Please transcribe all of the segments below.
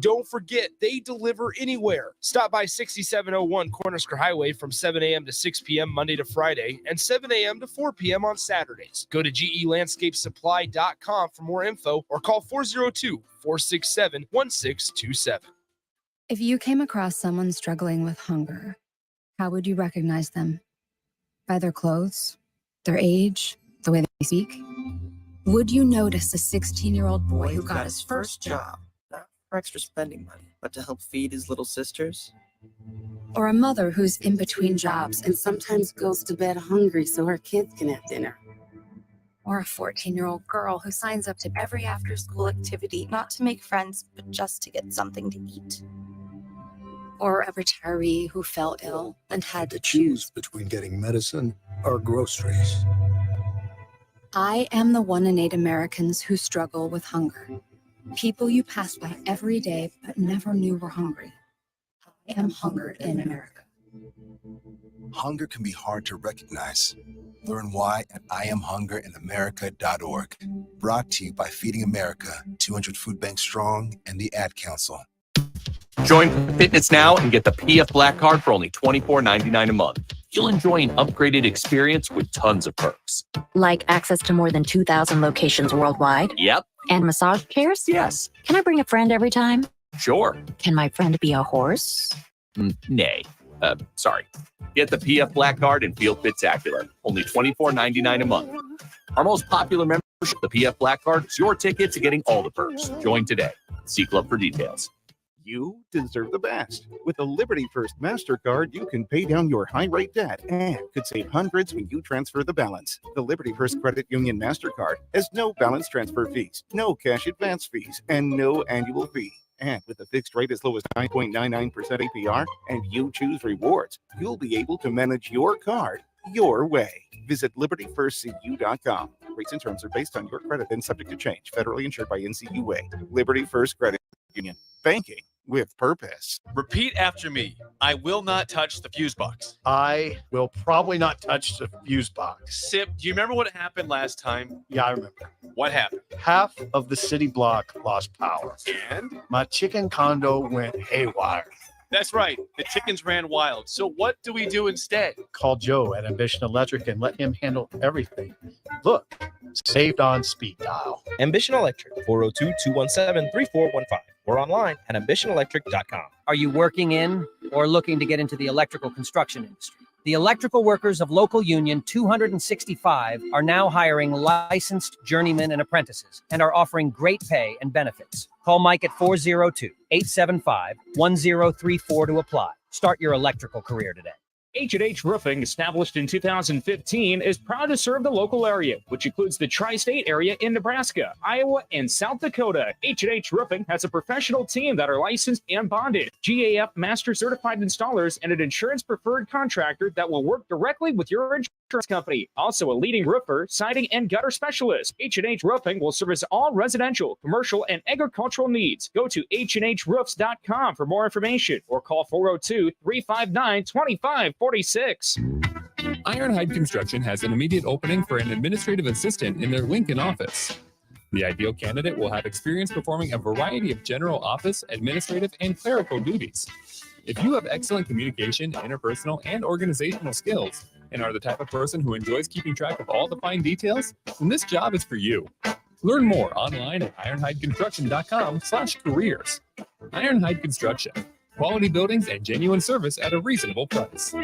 Don't forget, they deliver anywhere. Stop by 6701 Cornhusker Highway from 7 a.m. to 6 p.m. Monday to Friday and 7 a.m. to 4 p.m. on Saturdays. Go to GELandscapeSupply.com for more info or call 402-467-1627. If you came across someone struggling with hunger, how would you recognize them? By their clothes, their age, the way they speak? Would you notice a 16-year-old boy who got his first job? Not for extra spending money, but to help feed his little sisters? Or a mother who's in between jobs and sometimes goes to bed hungry so her kids can have dinner? Or a 14-year-old girl who signs up to every after-school activity, not to make friends, but just to get something to eat? Or a retiree who fell ill and had to choose between getting medicine or groceries. I am the 1 in 8 Americans who struggle with hunger. People you pass by every day but never knew were hungry. I am hunger in America. Hunger can be hard to recognize. Learn why at IamHungerInAmerica.org. Brought to you by Feeding America, 200 Food Banks Strong, and the Ad Council. Join Fitness now and get the PF Black Card for only $24.99 a month. You'll enjoy an upgraded experience with tons of perks. Like access to more than 2,000 locations worldwide? Yep. And massage chairs? Yes. Can I bring a friend every time? Sure. Can my friend be a horse? Nay. Sorry. Get the PF Black Card and feel Fitzacular. Only $24.99 a month. Our most popular membership, the PF Black Card, is your ticket to getting all the perks. Join today. See Club for details. You deserve the best. With the Liberty First MasterCard, you can pay down your high-rate debt and could save hundreds when you transfer the balance. The Liberty First Credit Union MasterCard has no balance transfer fees, no cash advance fees, and no annual fee. And with a fixed rate as low as 9.99% APR and you choose rewards, you'll be able to manage your card your way. Visit LibertyFirstCU.com. Rates and terms are based on your credit and subject to change. Federally insured by NCUA. Liberty First Credit Union. Banking with purpose. Repeat after me. I will not touch the fuse box. I will probably not touch the fuse box. Sip, do you remember what happened last time? Yeah, I remember. What happened? Half of the city block lost power. And? My chicken condo went haywire. That's right. The chickens ran wild. So what do we do instead? Call Joe at Ambition Electric and let him handle everything. Look, saved on speed dial. Ambition Electric, 402-217-3415. Or online at ambitionelectric.com. Are you working in or looking to get into the electrical construction industry? The electrical workers of Local Union 265 are now hiring licensed journeymen and apprentices and are offering great pay and benefits. Call Mike at 402-875-1034 to apply. Start your electrical career today. H&H Roofing, established in 2015, is proud to serve the local area, which includes the tri-state area in Nebraska, Iowa, and South Dakota. H&H Roofing has a professional team that are licensed and bonded, GAF Master Certified Installers, and an insurance-preferred contractor that will work directly with your insurance company. Also a leading roofer, siding, and gutter specialist. H&H Roofing will service all residential, commercial, and agricultural needs. Go to HNHroofs.com for more information or call 402-359-2546. Ironhide Construction has an immediate opening for an administrative assistant in their Lincoln office. The ideal candidate will have experience performing a variety of general office, administrative, and clerical duties. If you have excellent communication, interpersonal, and organizational skills, and are the type of person who enjoys keeping track of all the fine details, then this job is for you. Learn more online at ironhideconstruction.com/careers. Ironhide Construction. Quality buildings and genuine service at a reasonable price.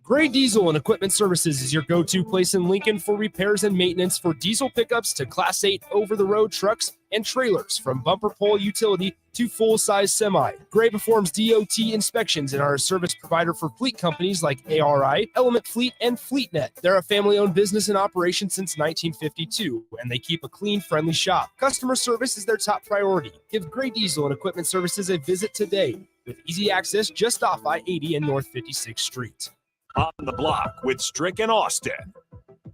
Gray Diesel and Equipment Services is your go-to place in Lincoln for repairs and maintenance for diesel pickups to Class 8 over-the-road trucks and trailers, from bumper pole utility to full-size semi. Gray performs DOT inspections and are a service provider for fleet companies like ARI, Element Fleet, and FleetNet. They're a family-owned business in operation since 1952, and they keep a clean, friendly shop. Customer service is their top priority. Give Gray Diesel and Equipment Services a visit today with easy access just off I-80 and North 56th Street. On the Block with Strick and Austin.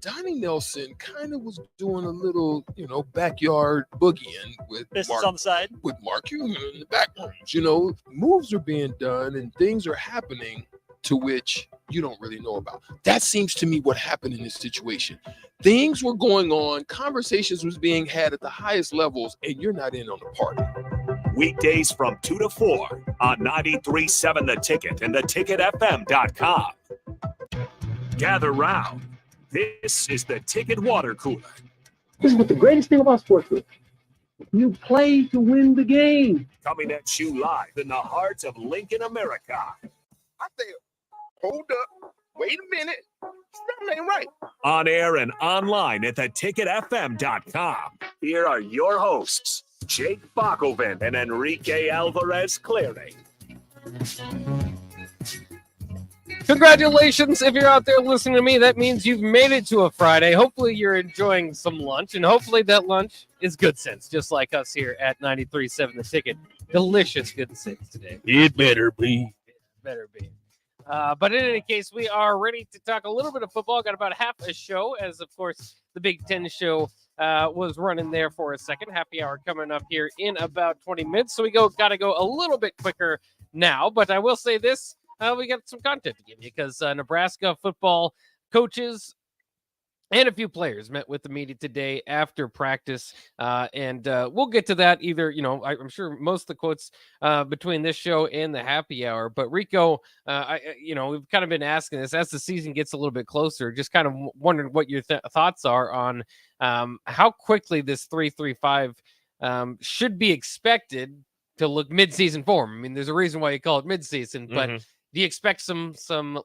Donnie Nelson kind of was doing a little, backyard boogieing with Mark, on the side with Mark Cuban in the back rooms. Moves are being done and things are happening to which you don't really know about. That seems to me what happened in this situation. Things were going on, conversations was being had at the highest levels, and you're not in on the party. Weekdays from 2 to 4 on 93.7 The Ticket and theticketfm.com. Gather round. This is the Ticket Water Cooler. This is what the greatest thing about sports is. You play to win the game. Coming at you live in the heart of Lincoln, America. I say, hold up, wait a minute, something ain't right. On air and online at theticketfm.com. Here are your hosts, Jake Bakoven and Enrique Alvarez Cleary. Congratulations if you're out there listening to me. That means you've made it to a Friday. Hopefully you're enjoying some lunch, and hopefully that lunch is Good Sense, just like us here at 93.7 The Ticket. Delicious Good Sense today. It better be. Better be. But in any case, we are ready to talk a little bit of football. Got about half a show, as of course the Big Ten show was running there for a second. Happy hour coming up here in about 20 minutes. So we got to go a little bit quicker now. But I will say this. We got some content to give you because Nebraska football coaches and a few players met with the media today after practice. And we'll get to that either, I'm sure most of the quotes between this show and the happy hour. But Rico, we've kind of been asking this as the season gets a little bit closer, just kind of wondering what your thoughts are on how quickly this 3-3-5 should be expected to look midseason form. I mean, there's a reason why you call it midseason, but do you expect some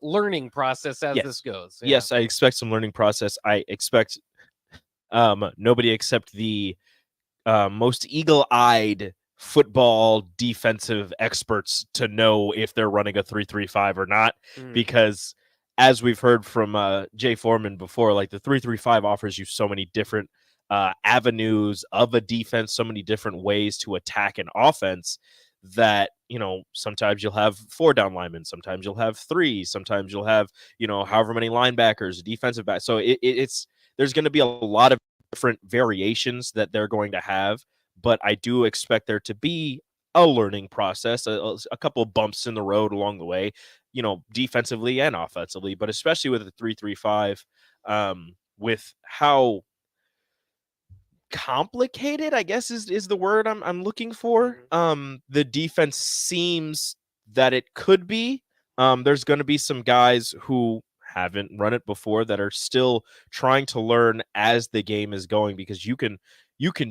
learning process as this goes? Yeah. Yes, I expect some learning process. I expect nobody except the most eagle-eyed football defensive experts to know if they're running a 3-3-5 or not, because as we've heard from Jay Foreman before, like the 3-3-5 offers you so many different avenues of a defense, so many different ways to attack an offense that, sometimes you'll have 4 down linemen, sometimes you'll have 3, sometimes you'll have, however many linebackers, defensive back. So there's going to be a lot of different variations that they're going to have, but I do expect there to be a learning process, a couple of bumps in the road along the way, defensively and offensively, but especially with the 3-3-5, with how complicated, I guess is the word I'm looking for. The defense seems that it could be. There's going to be some guys who haven't run it before that are still trying to learn as the game is going, because you can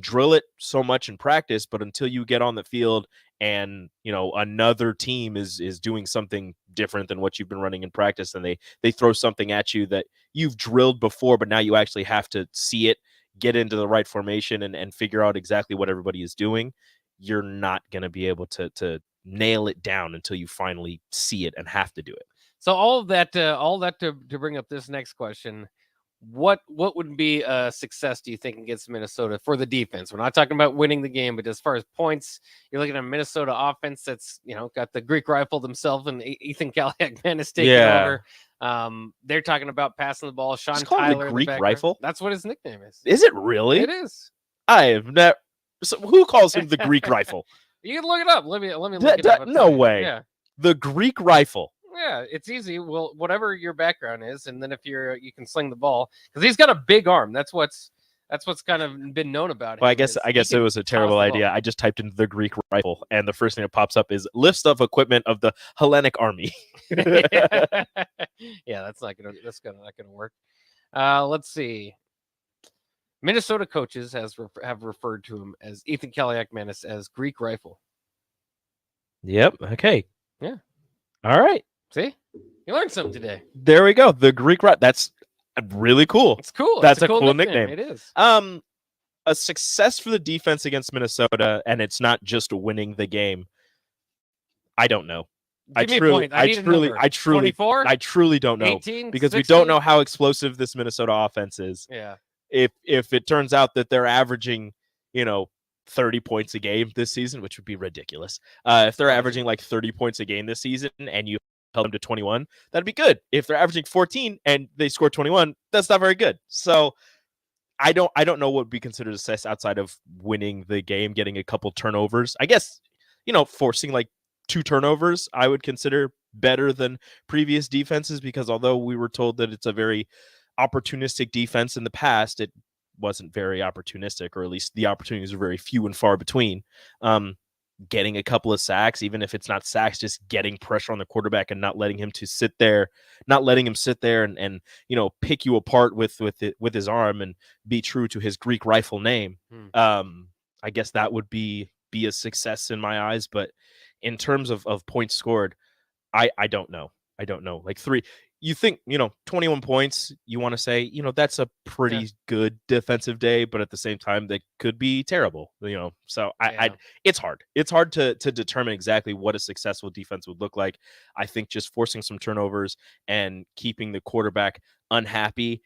drill it so much in practice, but until you get on the field and another team is doing something different than what you've been running in practice, and they throw something at you that you've drilled before, but now you actually have to see it, get into the right formation and figure out exactly what everybody is doing, you're not going to be able to nail it down until you finally see it and have to do it. So all that to bring up this next question, what would be a success, do you think, against Minnesota for the defense? We're not talking about winning the game, but as far as points, you're looking at a Minnesota offense that's, got the Greek rifle themselves and Ethan Kaliak-Manis taking over. They're talking about passing the ball. Sean Tyler, the Greek rifle. That's what his nickname is. Is it really? It is. I have never. So who calls him the Greek rifle? You can look it up. Let me look it up. No way. Yeah. The Greek rifle. Yeah, it's easy. Well, whatever your background is, and then if you can sling the ball, because he's got a big arm. That's what's kind of been known about him. Well, I guess it was a terrible idea. I just typed in the Greek rifle, and the first thing that pops up is list of equipment of the Hellenic army. Yeah, that's not gonna work. Let's see. Minnesota coaches have referred to him as Ethan Kaliak-Manis as Greek rifle. Yep. Okay. Yeah. All right. See, you learned something today. There we go. The Greek rifle. That's really cool. It's cool. That's a cool nickname. It is. A success for the defense against Minnesota, and it's not just winning the game. I don't know. I truly don't know 18, because 16? we don't know how explosive this Minnesota offense is. Yeah. If it turns out that they're averaging, 30 points a game this season, which would be ridiculous. If they're averaging like 30 points a game this season and you held them to 21, that'd be good. If they're averaging 14 and they score 21, that's not very good. So I don't know what would be considered a success outside of winning the game, getting a couple turnovers. I guess, forcing like 2 turnovers, I would consider better than previous defenses, because although we were told that it's a very opportunistic defense in the past, it wasn't very opportunistic, or at least the opportunities are very few and far between. getting a couple of sacks, even if it's not sacks, just getting pressure on the quarterback and not letting him sit there and pick you apart with his arm and be true to his Greek rifle name. I guess that would be a success in my eyes. But in terms of points scored, I don't know. Like you think, 21 points, you want to say, that's a pretty good defensive day, but at the same time, that could be terrible, so it's hard. It's hard to determine exactly what a successful defense would look like. I think just forcing some turnovers and keeping the quarterback unhappy,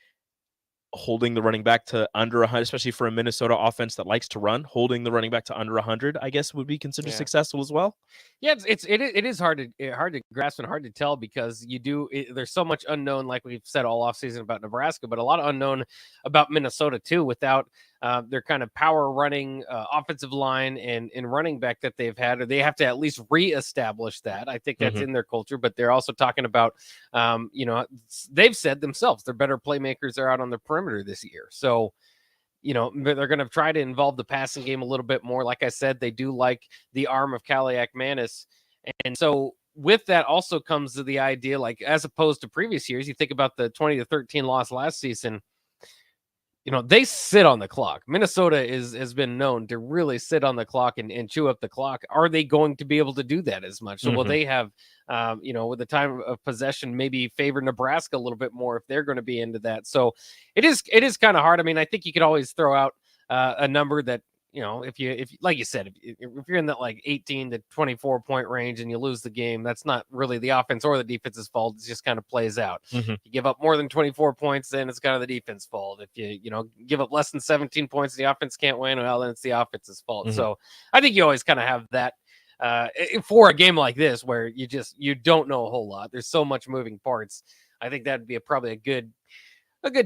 holding the running back to under 100, especially for a Minnesota offense that likes to run, holding the running back to under 100, I guess would be considered successful as well. Yeah, it is hard to grasp and hard to tell because there's so much unknown, like we've said all offseason about Nebraska, but a lot of unknown about Minnesota too, without their kind of power running offensive line and running back that they've had, or they have to at least reestablish that. I think that's in their culture, but they're also talking about, they've said themselves, their better playmakers are out on the perimeter this year. So, they're going to try to involve the passing game a little bit more. Like I said, they do like the arm of Kaliak-Manis. And so with that also comes to the idea, like, as opposed to previous years, you think about the 20-13 loss last season, they sit on the clock. Minnesota has been known to really sit on the clock and chew up the clock. Are they going to be able to do that as much? So will they have, with the time of possession, maybe favor Nebraska a little bit more if they're going to be into that? So it is kind of hard. I mean, I think you could always throw out a number that, if like you said, if you're in that like 18 to 24 point range and you lose the game, that's not really the offense or the defense's fault. It just kind of plays out. You give up more than 24 points, then it's kind of the defense's fault. If you give up less than 17 points, the offense can't win. Well, then it's the offense's fault. So I think you always kind of have that for a game like this where you don't know a whole lot. There's so much moving parts. I think that'd be probably a good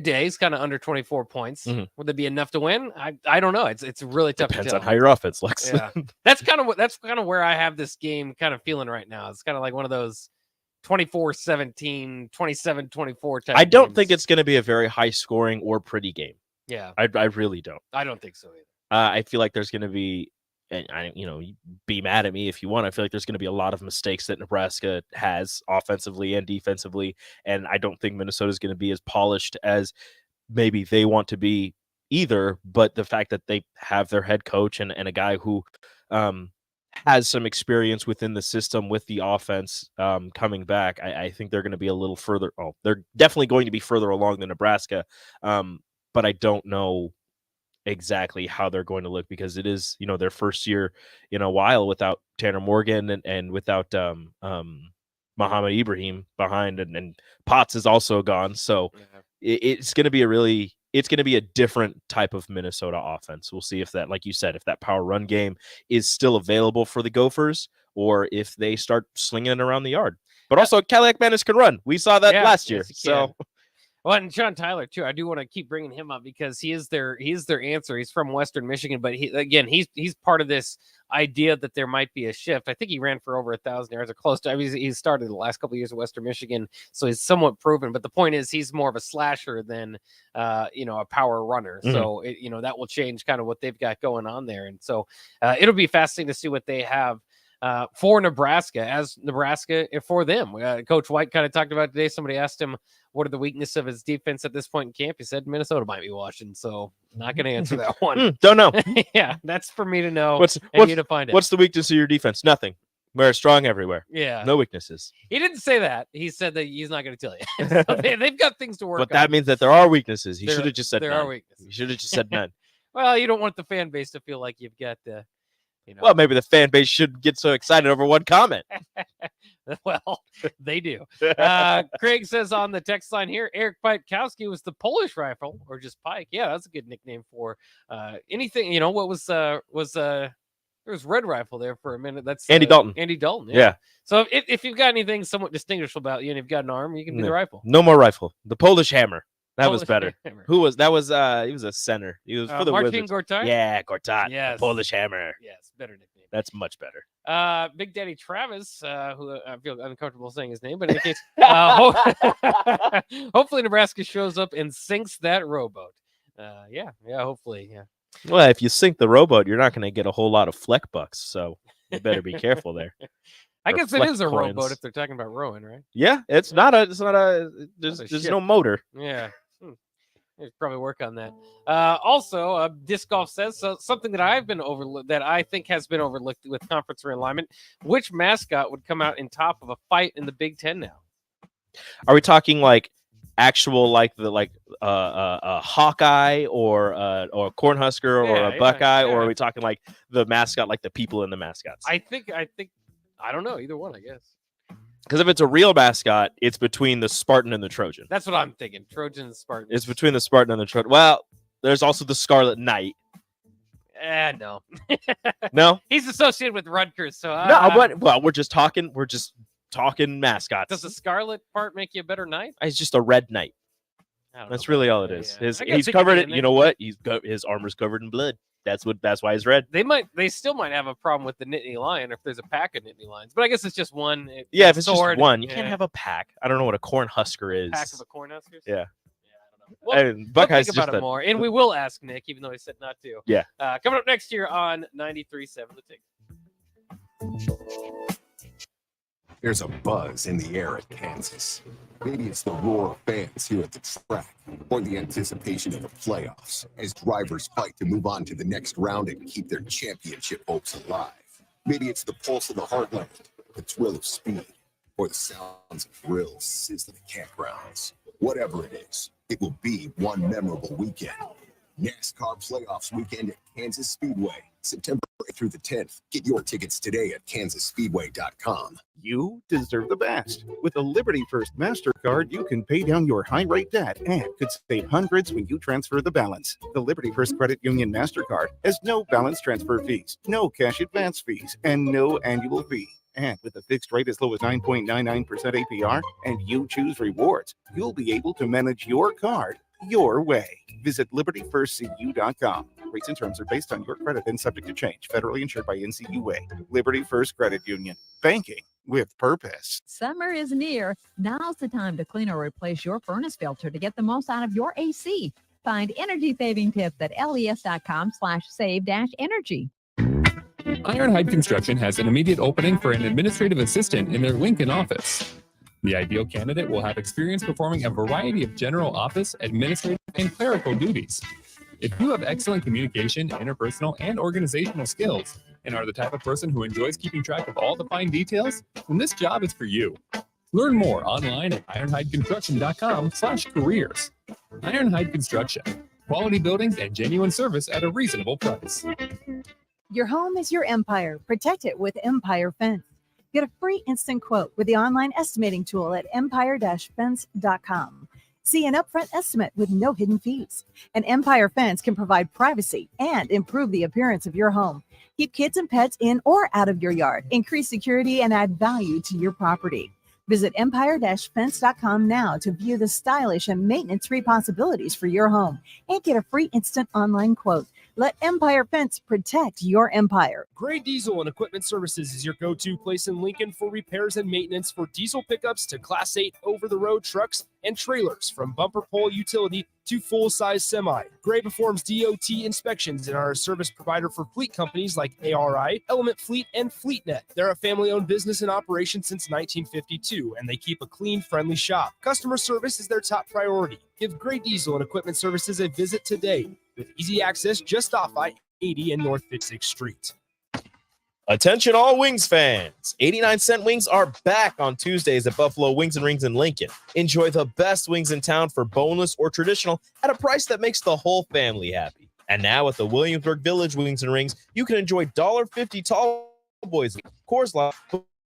day. It's kind of under 24 points. Would there be enough to win? I don't know. It's really tough. Depends to tell. on how your offense looks. Yeah. That's kind of where I have this game kind of feeling right now. It's kind of like one of those 24-17, 27-24 type. I don't games. think it's going to be a very high scoring or pretty game. Yeah. I really don't. I don't think so either. I feel like there's going to be, and be mad at me if you want. I feel like there's going to be a lot of mistakes that Nebraska has offensively and defensively, and I don't think Minnesota's going to be as polished as maybe they want to be either. But the fact that they have their head coach and a guy who has some experience within the system with the offense coming back, I think they're going to be a little further. Oh, they're definitely going to be further along than Nebraska, but I don't know exactly how they're going to look because it is, their first year in a while without Tanner Morgan and without Muhammad Ibrahim behind, and Potts is also gone. So it's going to be a different type of Minnesota offense. We'll see if that, like you said, if that power run game is still available for the Gophers or if they start slinging it around the yard. But also, Kaliak-Manis can run. We saw that last year. So. Well, and Sean Tyler too. I do want to keep bringing him up because he is their answer. He's from Western Michigan, but he's part of this idea that there might be a shift. I think he ran for over 1,000 yards or close to. I mean, he's started the last couple of years at Western Michigan, so he's somewhat proven. But the point is, he's more of a slasher than a power runner. So that will change kind of what they've got going on there, and so it'll be fascinating to see what they have. For Nebraska, for them. Coach White kind of talked about today. Somebody asked him, what are the weaknesses of his defense at this point in camp? He said Minnesota might be watching, so not going to answer that one. Don't know. Yeah, that's for me to know. What's you to find out. What's the weakness of your defense? Nothing. We're strong everywhere. Yeah. No weaknesses. He didn't say that. He said that he's not going to tell you. So they've got things to work on. But that means that there are weaknesses. He should have just said there none. Are weaknesses. He should have just said none. Well, you don't want the fan base to feel like you've got the. Well, maybe the fan base shouldn't get so excited over one comment. Well, they do. Craig says on the text line here, Eric Piatkowski was the Polish rifle, or just Pike. Yeah, that's a good nickname for anything. What was there was Red Rifle there for a minute. That's Andy Dalton. Andy Dalton. Yeah. So if you've got anything somewhat distinguishable about you and you've got an arm, you can be the rifle. No more rifle. The Polish hammer. That was better. Hammer. Who was that? Was he was a center. He was for the Martin Wizards. Gortat? Yeah, Gortat. Yes. Polish hammer. Yes, better nickname. That's much better. Big Daddy Travis, who I feel uncomfortable saying his name, but in case, hopefully Nebraska shows up and sinks that rowboat. Hopefully, yeah. Well, if you sink the rowboat, you're not going to get a whole lot of fleck bucks. So You better be careful there. I Or guess it flex is a coins. rowboat if they're talking about rowing, right? Yeah, it's not a. There's ship. no motor. Yeah. There's probably work on that. Also, Disc Golf says something that I've been overlooked, that I think has been overlooked with conference realignment. Which mascot would come out in top of a fight in the Big Ten now? Are we talking like actual a Hawkeye or a Cornhusker or a Buckeye, or are we talking like the mascot, like the people in the mascots? I think I don't know, either one, I guess. Because if it's a real mascot, it's between the Spartan and the Trojan. That's what I'm thinking. Trojan and Spartan. It's between the Spartan and the Trojan. Well, there's also the Scarlet Knight. No. No? He's associated with Rutgers, so we're just talking mascots. Does the Scarlet part make you a better knight? He's just a red knight. That's really all it is. He's covered it. You know what? His armor's covered in blood. That's why he's red. They still might have a problem with the Nittany Lion if there's a pack of Nittany Lions, but I guess it's just one. If it's just one, you can't have a pack. I don't know what a Cornhusker is. Pack of a Cornhuskers. Yeah. Well, Buckeye's think about it more, and we will ask Nick, even though he said not to. Yeah. Coming up next year on 93.7 The Ticket. There's a buzz in the air at Kansas. Maybe it's the roar of fans here at the track, or the anticipation of the playoffs as drivers fight to move on to the next round and keep their championship hopes alive. Maybe it's the pulse of the heartland, the thrill of speed, or the sounds of grills sizzling campgrounds. Whatever it is, it will be one memorable weekend. NASCAR Playoffs Weekend at Kansas Speedway, September 8th through the 10th. Get your tickets today at kansasspeedway.com. You deserve the best. With a Liberty First MasterCard, you can pay down your high-rate debt and could save hundreds when you transfer the balance. The Liberty First Credit Union MasterCard has no balance transfer fees, no cash advance fees, and no annual fee. And with a fixed rate as low as 9.99% APR, and you choose rewards, you'll be able to manage your card your way. Visit libertyfirstcu.com. Rates and terms are based on your credit and subject to change. Federally insured by NCUA. Liberty First Credit Union. Banking with purpose. Summer is near. Now's the time to clean or replace your furnace filter to get the most out of your AC. Find energy-saving tips at les.com/save-energy. Ironhide Construction has an immediate opening for an administrative assistant in their Lincoln office. The ideal candidate will have experience performing a variety of general office, administrative, and clerical duties. If you have excellent communication, interpersonal, and organizational skills, and are the type of person who enjoys keeping track of all the fine details, then this job is for you. Learn more online at ironhideconstruction.com/careers. Ironhide Construction. Quality buildings and genuine service at a reasonable price. Your home is your empire. Protect it with Empire Fence. Get a free instant quote with the online estimating tool at empire-fence.com. See an upfront estimate with no hidden fees. An Empire Fence can provide privacy and improve the appearance of your home. Keep kids and pets in or out of your yard. Increase security and add value to your property. Visit empire-fence.com now to view the stylish and maintenance-free possibilities for your home and get a free instant online quote. Let Empire Fence protect your empire. Gray Diesel and Equipment Services is your go-to place in Lincoln for repairs and maintenance for diesel pickups to Class 8 over-the-road trucks and trailers, from bumper pole utility to full-size semi. Gray performs DOT inspections and are a service provider for fleet companies like ARI, Element Fleet, and FleetNet. They're a family-owned business in operation since 1952, and they keep a clean, friendly shop. Customer service is their top priority. Give Gray Diesel and Equipment Services a visit today, with easy access just off I-80 and North 56th Street. Attention all Wings fans. 89-cent wings are back on Tuesdays at Buffalo Wings and Rings in Lincoln. Enjoy the best wings in town for boneless or traditional at a price that makes the whole family happy. And now at the Williamsburg Village Wings and Rings, you can enjoy $1.50 Tall Boys, Coors Light,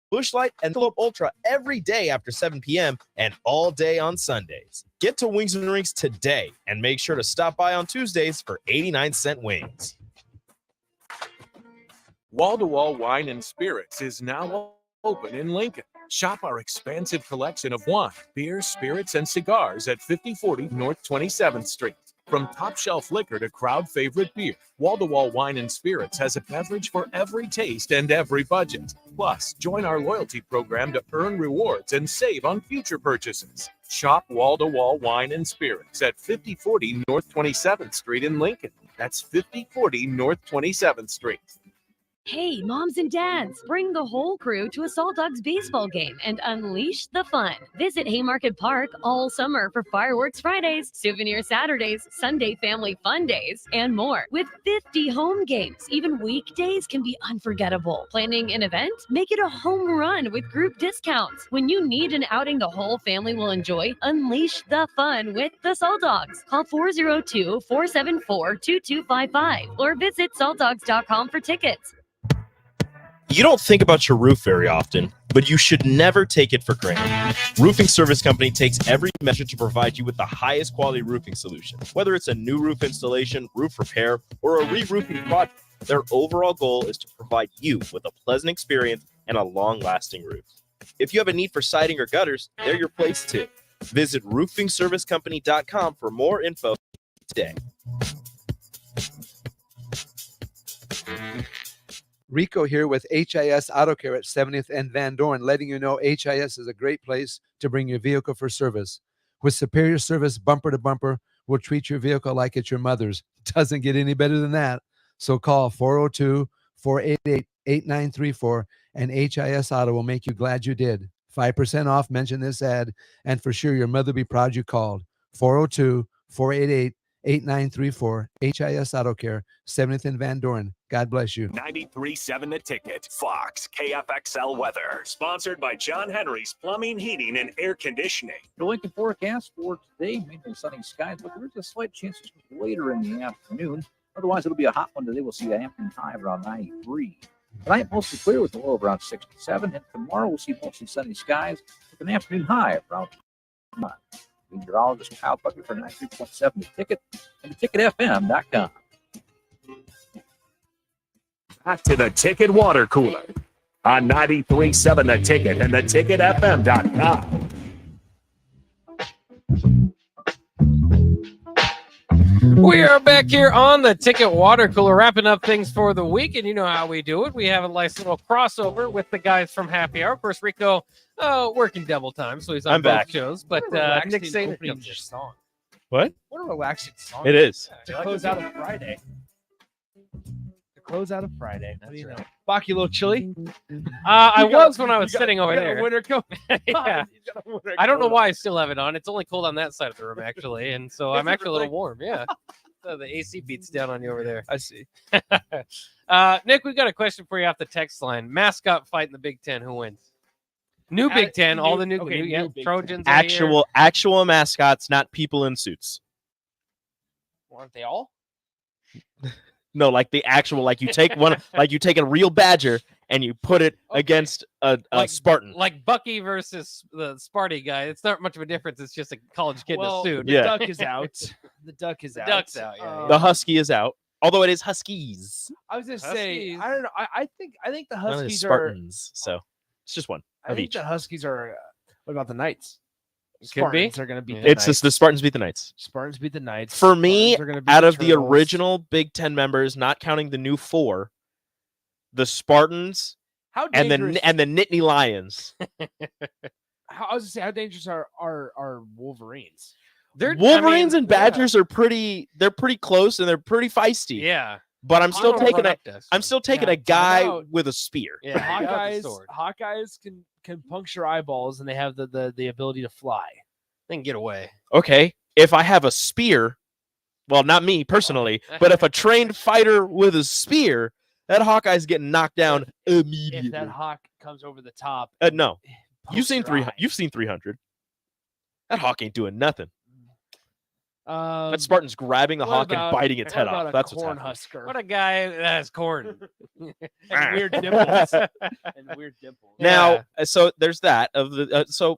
Busch Light, and Michelob Ultra every day after 7 p.m. and all day on Sundays. Get to Wings and Rings today and make sure to stop by on Tuesdays for 89-cent wings. Wall-to-Wall Wine and Spirits is now open in Lincoln. Shop our expansive collection of wine, beer, spirits, and cigars at 5040 North 27th Street. From top-shelf liquor to crowd-favorite beer, Wall-to-Wall Wine and Spirits has a beverage for every taste and every budget. Plus, join our loyalty program to earn rewards and save on future purchases. Shop Wall-to-Wall Wine and Spirits at 5040 North 27th Street in Lincoln. That's 5040 North 27th Street. Hey, moms and dads, bring the whole crew to a Salt Dogs baseball game and unleash the fun. Visit Haymarket Park all summer for fireworks Fridays, souvenir Saturdays, Sunday family fun days, and more. With 50 home games, even weekdays can be unforgettable. Planning an event? Make it a home run with group discounts. When you need an outing the whole family will enjoy, unleash the fun with the Salt Dogs. Call 402-474-2255 or visit saltdogs.com for tickets. You don't think about your roof very often, but you should never take it for granted. Roofing Service Company takes every measure to provide you with the highest quality roofing solution. Whether it's a new roof installation, roof repair, or a re-roofing project, their overall goal is to provide you with a pleasant experience and a long-lasting roof. If you have a need for siding or gutters, they're your place too. Visit roofingservicecompany.com for more info today. Rico here with HIS Auto Care at 70th and Van Dorn, letting you know HIS is a great place to bring your vehicle for service. With superior service bumper to bumper, we'll treat your vehicle like it's your mother's. Doesn't get any better than that. So call 402-488-8934 and HIS Auto will make you glad you did. 5% off, mention this ad, and for sure your mother will be proud you called. 402-488-8934, HIS Auto Care, 70th and Van Dorn. God bless you. 93.7 The Ticket. Fox KFXL weather. Sponsored by John Henry's Plumbing, Heating, and Air Conditioning. The Lincoln forecast for today, mainly sunny skies, but there is a slight chance later in the afternoon. Otherwise, it'll be a hot one today. We'll see an afternoon high of around 93. Tonight, mostly clear with a low of around 67. And tomorrow, we'll see mostly sunny skies with an afternoon high of around 9. Meteorologist Kyle Bucket for 93.7 The Ticket and theticketfm.com. Back to the Ticket Water Cooler on 93.7 The Ticket and theticketfm.com. We are back here on the Ticket Water Cooler, wrapping up things for the week, and you know how we do it. We have a nice little crossover with the guys from Happy Hour. Of course, Rico working double time, so he's on both shows. But Nick saying your song. What? What a relaxing song. It is. To close out a Friday. Close out of Friday. What do you know? Bach, you a little chilly? I was when I was sitting over there. Winter coat. Yeah. I don't know why I still have it on. It's only cold on that side of the room, actually, and so I'm actually a little warm. Yeah. So the AC beats down on you over there. I see. Nick, we got a question for you off the text line. Mascot fight in the Big Ten. Who wins? New Big Ten. All the new, Trojans. Actual mascots, not people in suits. Aren't they all? No, like the actual, like you take one, like you take a real badger and you put it against a Spartan. Like Bucky versus the Sparty guy. It's not much of a difference. It's just a college kid in a suit. The duck is out. The duck is out. Duck's out. Yeah, The husky is out. Although it is Huskies. I was gonna say, I don't know. I think the None of the Huskies Spartans. So it's just one I of think each. the Huskies are. What about the Knights? Could be. Spartans are going to beat. It's just the Spartans beat the Knights. Spartans beat the Knights. For me, Spartans are gonna beat out the of the Turtles. original Big Ten members, not counting the new 4, the Spartans How and dangerous? the Nittany Lions. I was gonna say, how dangerous are Wolverines? Wolverines and Badgers are pretty. They're pretty close and they're pretty feisty. Yeah. But I'm still taking a guy out. with a spear. The Hawkeyes can puncture eyeballs and they have the ability to fly. They can get away. Okay, if I have a spear, well, not me personally, but if a trained fighter with a spear, that Hawkeye's getting knocked down immediately. If that hawk comes over the top, no, you've seen your 300. You've seen 300. That hawk ain't doing nothing. That Um, Spartan's grabbing the what hawk and about- biting its what head about off. a That's what's corn happening. husker. What a guy that has corn. and weird dimples. And weird dimples. Now, so there's that of the. So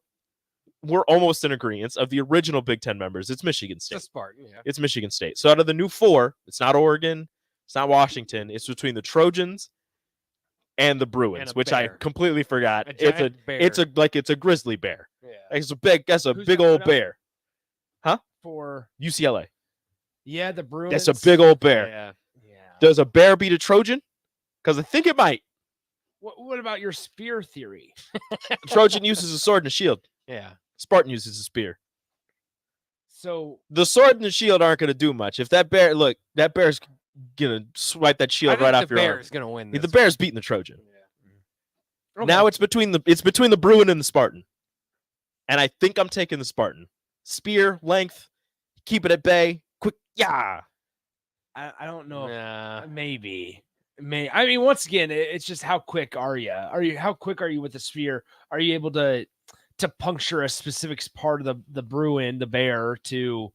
we're almost in agreement of the original Big Ten members. It's Michigan State. The Spartan, yeah. It's Michigan State. So out of the new 4, it's not Oregon, it's not Washington. It's between the Trojans and the Bruins, And a which I bear. completely forgot. A It's giant bear. it's a grizzly bear. Yeah. It's a big. That's a Who's big coming old up? bear. Huh? For UCLA. yeah, the Bruins. That's a big old bear. Yeah. Does a bear beat a Trojan? Because I think it might. What about your spear theory? Trojan uses a sword and a shield. Yeah. Spartan uses a spear. So The sword and the shield aren't going to do much. If that bear, look, that bear's gonna swipe that I shield think right the off your arm. Bears gonna win. The This Bears beating the Trojan. Okay. Now it's between the Bruin and the Spartan, and I think I'm taking the Spartan. Spear length, keep it at bay. Quick, yeah. I don't know. Nah. Maybe. I mean, once again, it's just how quick are you? How quick are you with the spear? Are you able to puncture a specific part of the Bruin, the bear, to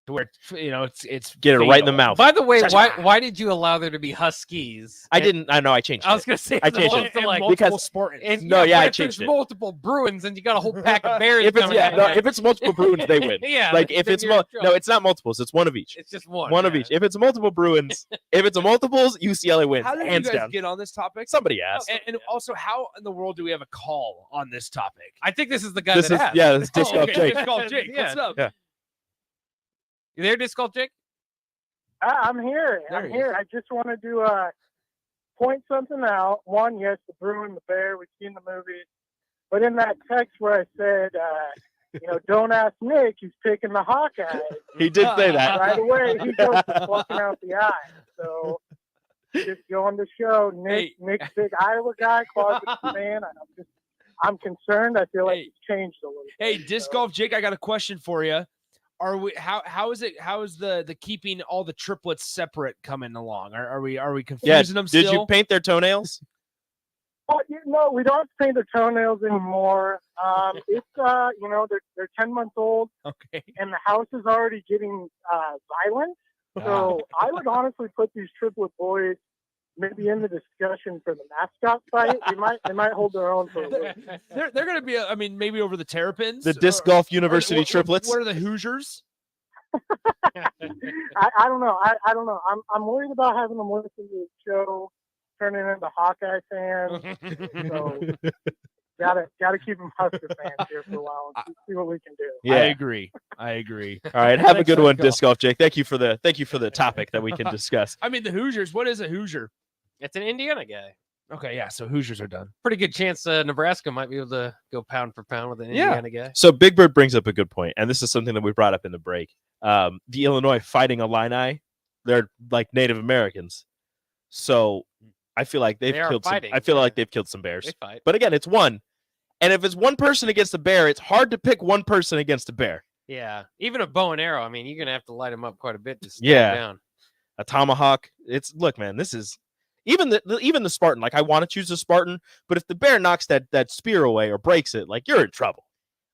where it's Get it right in the fatal? mouth. By the way, why did you allow there to be Huskies? I didn't. I know. I changed. I was gonna say I changed it multiple because Spartans. And, no, yeah, yeah, but I if changed there's it. multiple Bruins, and you got a whole pack of bears. If it's coming at you. if it's multiple Bruins, they win. Yeah, like if then it's you're in trouble. no, it's not multiples. It's one of each. It's just one. One of each. If it's multiple Bruins, if it's a multiples, UCLA wins. How did you hands guys down. get on this topic? Somebody asked. And also, how in the world do we have a call on this topic? I think this is the guy This that is asked. yeah. This is Disc Golf Jake. Disc Golf Jake. Yeah. What's up? Yeah. You there, Disc Golf Jake? I'm here. There I'm he here. I just wanted to point something out. One, yes, the Bruin, the Bear, we've seen the movies. But in that text where I said, don't ask Nick, he's picking the Hawkeye. He did say that. Right away, he goes to plucking out the eye. So just going to show Nick's big Iowa guy, closet fan. I'm concerned. I feel like it's changed a little bit. Hey, Disc Golf Jake, I got a question for you. Are we how is the keeping all the triplets separate coming along? Are we confusing them still? Did you paint their toenails? Oh, no, we don't paint the toenails anymore. It's they're 10 months old. Okay. And the house is already getting violent. So I would honestly put these triplet boys maybe in the discussion for the mascot fight. They might hold their own for a little. They're going to be, maybe over the Terrapins. The Disc Golf University what, triplets. What are the Hoosiers? I don't know. I don't know. I'm worried about having them listen to the show, turning into Hawkeye fans. So gotta keep them Husker fans here for a while and see what we can do. Yeah. I agree. All right, have a good one, Disc Golf Jake. Thank you for the topic that we can discuss. I mean, the Hoosiers. What is a Hoosier? It's an Indiana guy. Okay, yeah. So Hoosiers are done. Pretty good chance Nebraska might be able to go pound for pound with an Indiana guy. So Big Bird brings up a good point, and this is something that we brought up in the break. The Illinois Fighting Illini, they're like Native Americans, so I feel like they've killed. I feel like they've killed some bears. They fight. But again, it's one, and if it's one person against a bear, it's hard to pick one person against a bear. Yeah, even a bow and arrow. I mean, you're gonna have to light them up quite a bit to slow them down. A tomahawk. Look, man. This is even the Spartan. Like I want to choose a Spartan, but if the bear knocks that spear away or breaks it, like you're in trouble.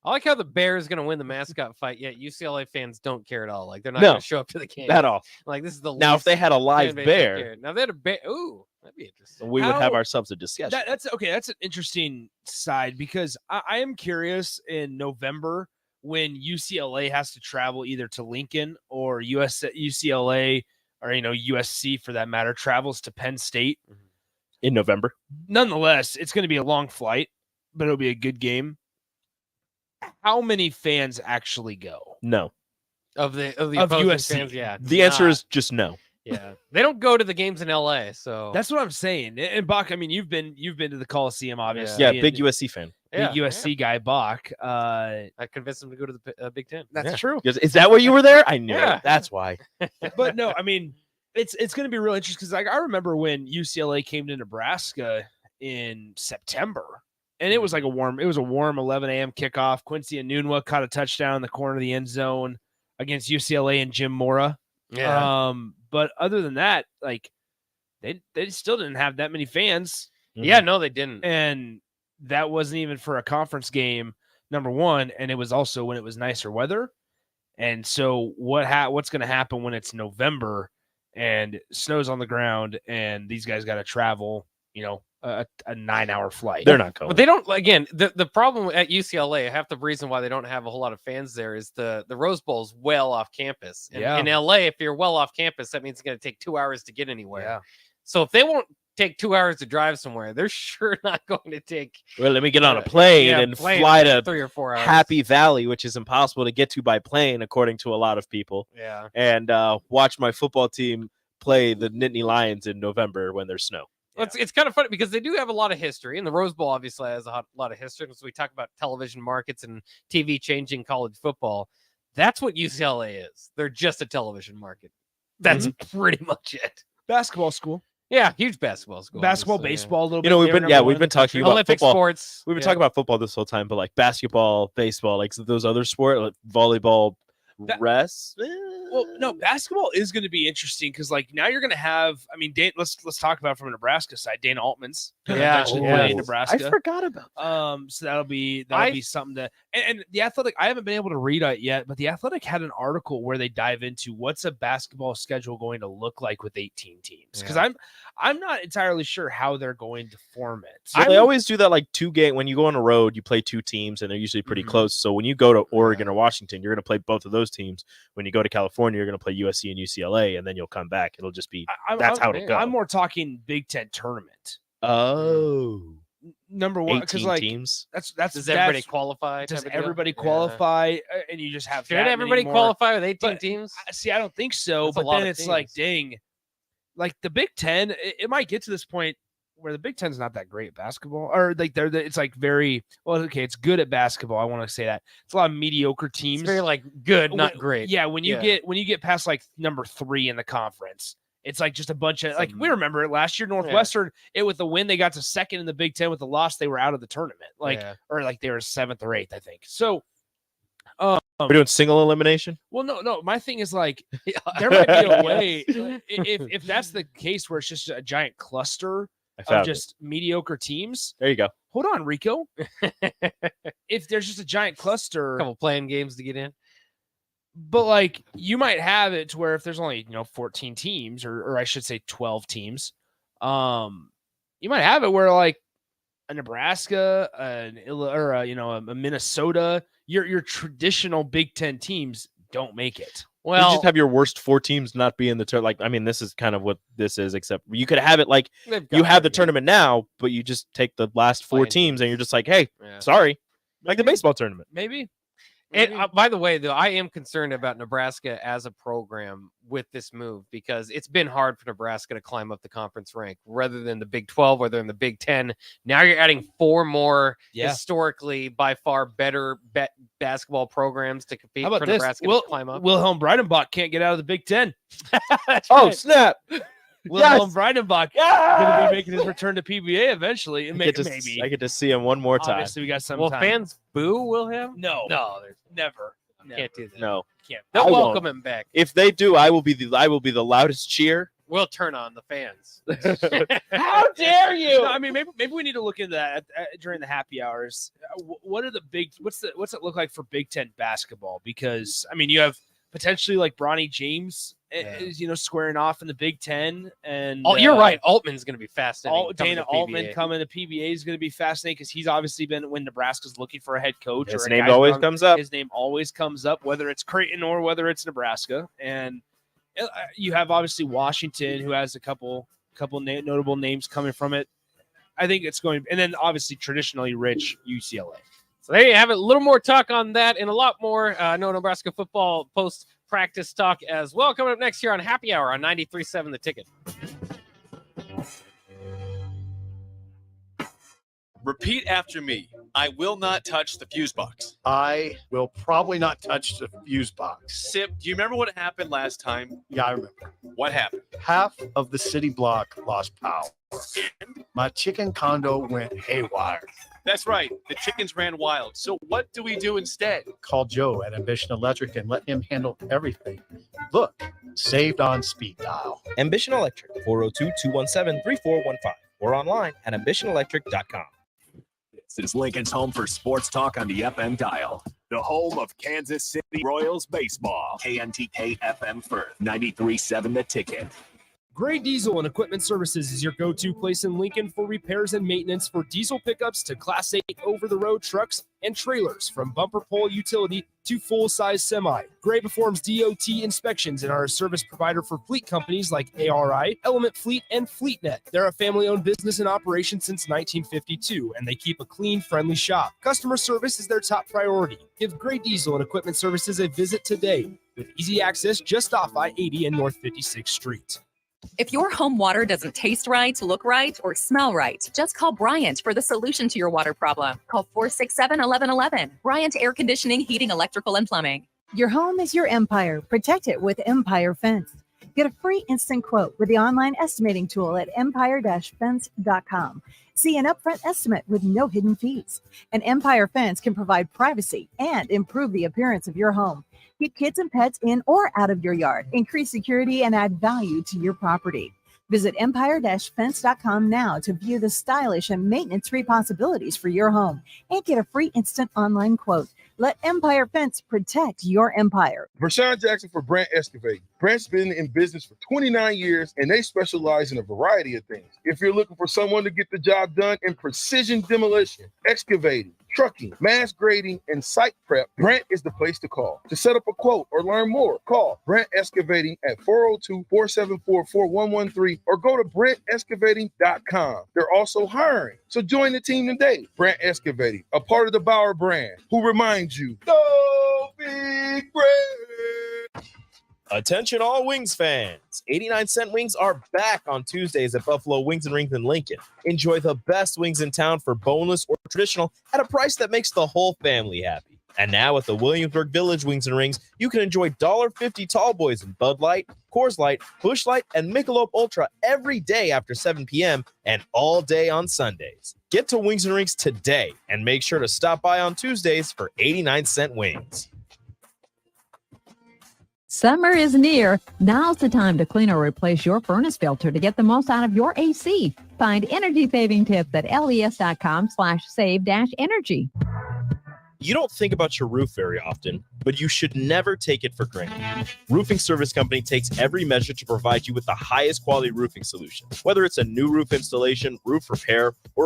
I like how the bear is gonna win the mascot fight. Yet UCLA fans don't care at all. Like they're not No, gonna show up to the game at all. Like this is the Now if they had a live fan base bear, that cared. Now if they had a bear. Ooh, that'd be interesting. we would have ourselves a discussion. That's okay. That's an interesting side because I am curious in November when UCLA has to travel either to Lincoln or UCLA or USC for that matter travels to Penn State in November. Nonetheless, it's going to be a long flight, but it'll be a good game. How many fans actually go? No. Of opposing USC fans, yeah. The answer is just no. Yeah, they don't go to the games in LA, so that's what I'm saying. And Bach, I mean, you've been to the Coliseum, obviously. Yeah, big USC fan. Big USC guy, Bach. I convinced him to go to the Big Ten. That's true. Is that where you were there? I knew it. That's why. But no, I mean, it's going to be real interesting because I remember when UCLA came to Nebraska in September, and it was like a warm 11 a.m. kickoff. Quincy Enunwa caught a touchdown in the corner of the end zone against UCLA and Jim Mora. Yeah. But other than that, like they still didn't have that many fans. Yeah, no, they didn't. And that wasn't even for a conference game, number one, and it was also when it was nicer weather. And so what's going to happen when it's November and snow's on the ground and these guys got to travel, a 9-hour flight? They're not going. But they don't. Again, the problem at UCLA, half the reason why they don't have a whole lot of fans there is the Rose Bowl is well off campus. And in LA, if you're well off campus, that means it's going to take 2 hours to get anywhere. Yeah. So if they won't take 2 hours to drive somewhere, they're sure not going to take. Well, let me get on a plane and fly to 3 or 4 hours. Happy Valley, which is impossible to get to by plane, according to a lot of people. Yeah. And watch my football team play the Nittany Lions in November when there's snow. Well, it's kind of funny because they do have a lot of history, and the Rose Bowl obviously has a lot of history. So we talk about television markets and TV changing college football. That's what UCLA is. They're just a television market. That's pretty much it. Basketball school. Yeah, huge basketball school. Basketball, obviously, baseball, a little bit. We've They're been number one we've in been the talking country. about Olympic football. sports. We've been yeah. talking about football this whole time, but like basketball, baseball, like those other sport, like volleyball, rest. Well, no, basketball is going to be interesting because, like, now you're going to have. I mean, let's talk about it from a Nebraska side. Dana Altman's going to eventually play in Nebraska. I forgot about that. So that'll be something to. And the Athletic, I haven't been able to read it yet, but the Athletic had an article where they dive into what's a basketball schedule going to look like with 18 teams. Because I'm not entirely sure how they're going to form it. So they always do that, like 2 game when you go on a road, you play 2 teams and they're usually pretty close. So when you go to Oregon or Washington, you're going to play both of those teams. When you go to California, you're going to play USC and UCLA, and then you'll come back. It'll just be that's how it'll go. I'm more talking Big Ten tournament. Oh, number one, because like teams. Does everybody qualify? Does everybody qualify? And you just have Should that everybody many more? qualify with 18 But, teams? See, I don't think so. That's a but lot then of it's like, teams. dang, like the Big Ten, it might get to this point where the Big Ten's not that great at basketball, or like it's like very well. Okay, it's good at basketball. I want to say that it's a lot of mediocre teams. It's very like good, not great. Yeah, when you get past like number 3 in the conference, it's like just a bunch of like we remember it last year. Northwestern, it with the win, they got to 2nd in the Big Ten. With the loss, they were out of the tournament. Or like they were 7th or 8th, I think. So. We're doing single elimination. Well, no. My thing is like there might be a way if that's the case where it's just a giant cluster of just mediocre teams. There you go. Hold on, Rico. If there's just a giant cluster, A couple playing games to get in. but like you might have it to where if there's only 14 teams, or I should say 12 teams, you might have it where like a Nebraska, a Minnesota, your traditional Big Ten teams don't make it. Well, you just have your worst 4 teams not be in the tournament. Like, I mean, this is kind of what this is, except you could have it like you have the tournament now, but you just take the last 4 teams and you're just like, hey, sorry, like the baseball tournament. Maybe. And by the way, though, I am concerned about Nebraska as a program with this move because it's been hard for Nebraska to climb up the conference rank rather than the Big 12 or they're in the Big 10. Now you're adding 4 more historically by far better basketball programs to compete for Nebraska to climb up. Wilhelm Breidenbach can't get out of the Big 10. Snap. Wilhelm Breidenbach going to be making his return to PBA eventually. I get to see him one more time. Obviously, we got some Will time. fans boo Wilhelm? No, there's never. Can't do that. No, can't. They'll I welcome won't. him back. If they do, I will be the loudest cheer. We'll turn on the fans. How dare you? No, I mean, maybe we need to look into that during the happy hours. What are what's it look like for Big Ten basketball? Because I mean, you have potentially like Bronny James is squaring off in the Big Ten, and you're right. Altman's going to be fascinating. Dana Altman coming to PBA is going to be fascinating because he's obviously been when Nebraska's looking for a head coach. His or a name guy always from- comes up. His name always comes up, whether it's Creighton or whether it's Nebraska, and you have obviously Washington, who has a couple notable names coming from it. I think it's going, and then obviously traditionally rich UCLA. So there you have it. A little more talk on that and a lot more no Nebraska football post-practice talk as well. Coming up next year on Happy Hour on 93.7 The Ticket. Repeat after me. I will not touch the fuse box. I will probably not touch the fuse box. Sip, do you remember what happened last time? Yeah, I remember. What happened? Half of the city block lost power. My chicken condo went haywire. That's right. The chickens ran wild. So what do we do instead? Call Joe at Ambition Electric and let him handle everything. Look, saved on speed dial. Ambition Electric, 402-217-3415, or online at ambitionelectric.com. This is Lincoln's home for sports talk on the FM dial. The home of Kansas City Royals baseball. KNTK FM Firth, 93.7 The Ticket. Gray Diesel and Equipment Services is your go-to place in Lincoln for repairs and maintenance for diesel pickups to Class 8 over-the-road trucks and trailers, from bumper pole utility to full-size semi. Gray performs DOT inspections and are a service provider for fleet companies like ARI, Element Fleet, and FleetNet. They're a family-owned business in operation since 1952, and they keep a clean, friendly shop. Customer service is their top priority. Give Gray Diesel and Equipment Services a visit today with easy access just off I-80 and North 56th Street. If your home water doesn't taste right, look right, or smell right, just call Bryant for the solution to your water problem. Call 467-1111. Bryant Air Conditioning, Heating, Electrical, and Plumbing. Your home is your empire. Protect it with Empire Fence. Get a free instant quote with the online estimating tool at empire-fence.com. See an upfront estimate with no hidden fees. An Empire Fence can provide privacy and improve the appearance of your home. Keep kids and pets in or out of your yard, increase security, and add value to your property. Visit empire-fence.com now to view the stylish and maintenance-free possibilities for your home and get a free instant online quote. Let Empire Fence protect your empire. Vershawn Jackson for Brandt Excavating. Brandt's been in business for 29 years, and they specialize in a variety of things. If you're looking for someone to get the job done in precision demolition, excavating, trucking, mass grading, and site prep, Brandt is the place to call. To set up a quote or learn more, call Brandt Excavating at 402-474-4113 or go to BrandtExcavating.com. They're also hiring, so join the team today. Brandt Excavating, a part of the Bauer brand, who reminds you, go Big Brand! Attention all Wings fans. 89-cent wings are back on Tuesdays at Buffalo Wings and Rings in Lincoln. Enjoy the best wings in town for boneless or traditional at a price that makes the whole family happy. And now at the Williamsburg Village Wings and Rings, you can enjoy $1.50 tall boys in Bud Light, Coors Light, Busch Light, and Michelob Ultra every day after 7 p.m. and all day on Sundays. Get to Wings and Rings today and make sure to stop by on Tuesdays for 89-cent wings. Summer is near. Now's the time to clean or replace your furnace filter to get the most out of your AC. Find energy saving tips at les.com/save-energy. You don't think about your roof very often, but you should never take it for granted. Roofing Service Company takes every measure to provide you with the highest quality roofing solution. Whether it's a new roof installation, roof repair, or